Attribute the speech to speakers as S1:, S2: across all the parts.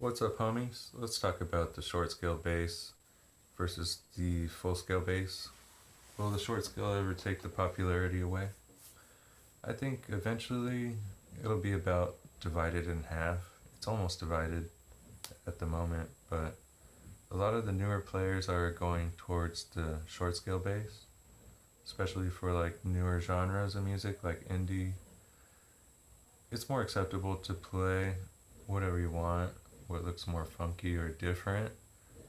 S1: What's up, homies? Let's talk about the short scale bass versus the full scale bass. Will the short scale ever take the popularity away? I think eventually it'll be about divided in half. It's almost divided at the moment, but a lot of the newer players are going towards the short scale bass, especially for like newer genres of music like indie. It's more acceptable to play whatever you want, what looks more funky or different.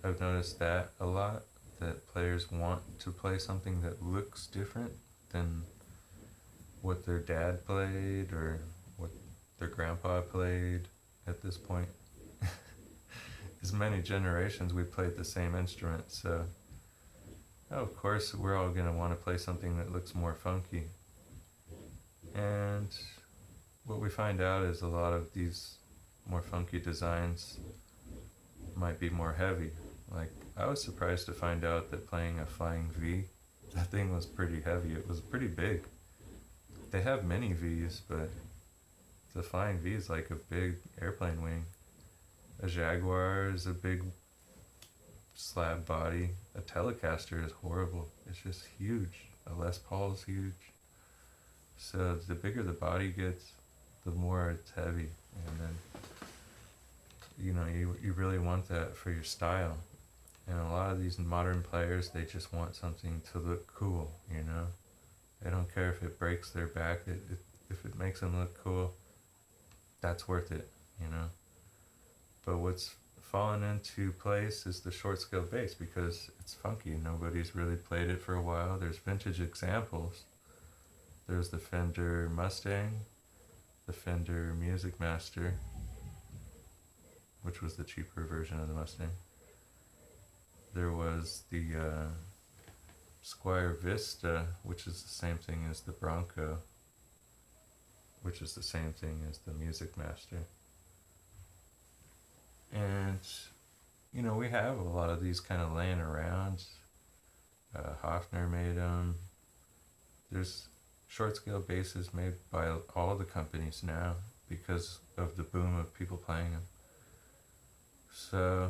S1: I've noticed that a lot, that players want to play something that looks different than what their dad played or what their grandpa played at this point. As many generations we played the same instrument, so of course we're all going to want to play something that looks more funky. And what we find out is a lot of these more funky designs might be more heavy. Like, I was surprised to find out that playing a Flying V, that thing was pretty heavy. It was pretty big. They have mini Vs, but the Flying V is like a big airplane wing. A Jaguar is a big slab body. A Telecaster is horrible. It's just huge. A Les Paul is huge. So the bigger the body gets, the more it's heavy. And then, you really want that for your style. And a lot of these modern players, they just want something to look cool, you know? They don't care if it breaks their back. If it makes them look cool, that's worth it, you know? But what's fallen into place is the short scale bass because it's funky. Nobody's really played it for a while. There's vintage examples. There's the Fender Mustang, the Fender Music Master, which was the cheaper version of the Mustang. There was the Squier Vista, which is the same thing as the Bronco, which is the same thing as the Music Master. And, we have a lot of these kind of laying around. Hofner made them. There's short scale basses made by all the companies now because of the boom of people playing them. So,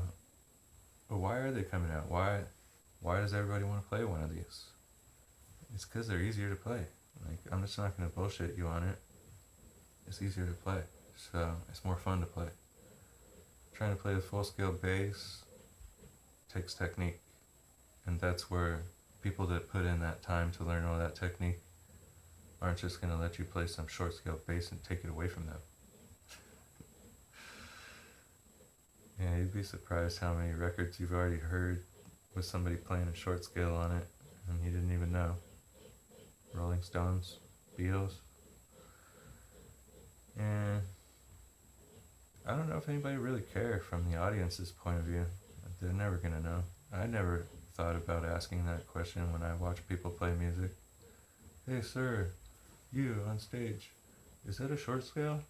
S1: but why are they coming out? Why does everybody want to play one of these? It's because they're easier to play. Like, I'm just not going to bullshit you on it. It's easier to play, so it's more fun to play. Trying to play the full scale bass takes technique, and that's where people that put in that time to learn all that technique aren't just going to let you play some short scale bass and take it away from them. Yeah, you'd be surprised how many records you've already heard with somebody playing a short scale on it and you didn't even know. Rolling Stones, Beatles. And I don't know if anybody really cares from the audience's point of view. They're never going to know. I never thought about asking that question when I watch people play music. Hey, sir, you on stage, is that a short scale?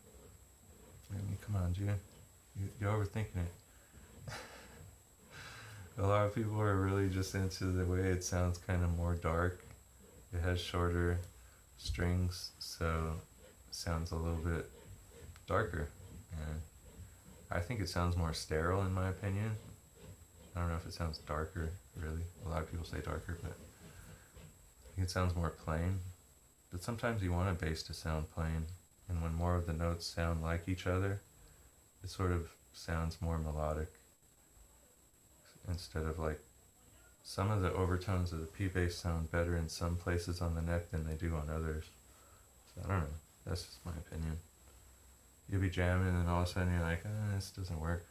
S1: I mean, come on, June. You're overthinking it. A lot of people are really just into the way it sounds kind of more dark. It has shorter strings, so it sounds a little bit darker. And I think it sounds more sterile in my opinion. I don't know if it sounds darker, really. A lot of people say darker, but I think it sounds more plain. But sometimes you want a bass to sound plain, and when more of the notes sound like each other, it sort of sounds more melodic. Instead of like, some of the overtones of the P bass sound better in some places on the neck than they do on others. So I don't know. That's just my opinion. You'll be jamming and all of a sudden you're like, this doesn't work.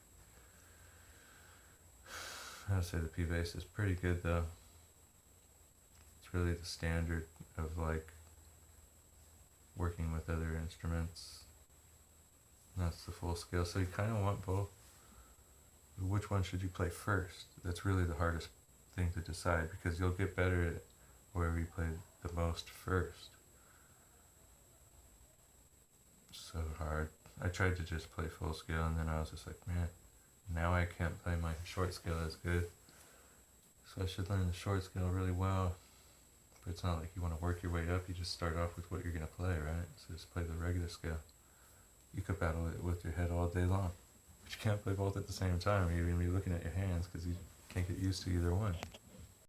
S1: I would say the P bass is pretty good though. It's really the standard of like working with other instruments. And that's the full scale. So you kind of want both. Which one should you play first? That's really the hardest thing to decide because you'll get better at wherever you play the most first. So hard. I tried to just play full scale and then I was just like, man, now I can't play my short scale as good. So I should learn the short scale really well. But it's not like you want to work your way up. You just start off with what you're going to play, right? So just play the regular scale. You could battle it with your head all day long. you can't play both at the same time. You're gonna be looking at your hands because you can't get used to either one.